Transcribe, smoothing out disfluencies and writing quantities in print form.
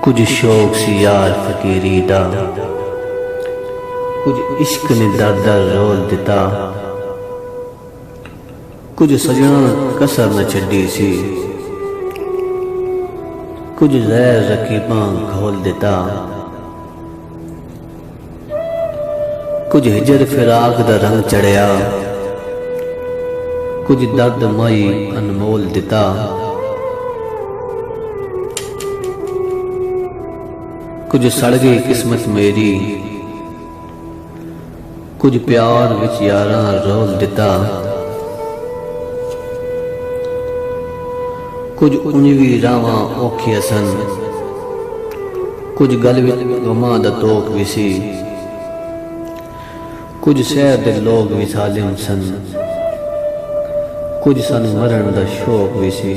कुछ शौक सी यार फकीरी दा, कुछ इश्क ने दर रोल दिता, कुछ सजना कसर न छड़ी सी, कुछ ज़हर रकीबां घोल दिता, कुछ हिजर फिराक दा रंग चढ़िया, कुछ दर्द मई अनमोल दिता। कुछ सड़ गई किस्मत मेरी, कुछ प्यार विच यारां रोल दिता, कुछ उंजवी रावां औखियां सन, कुछ गल विच गमां दा तोक भी सी, कुछ शहर दे लोग भी सालिम सन, कुछ सन मरण दा शौक भी सी।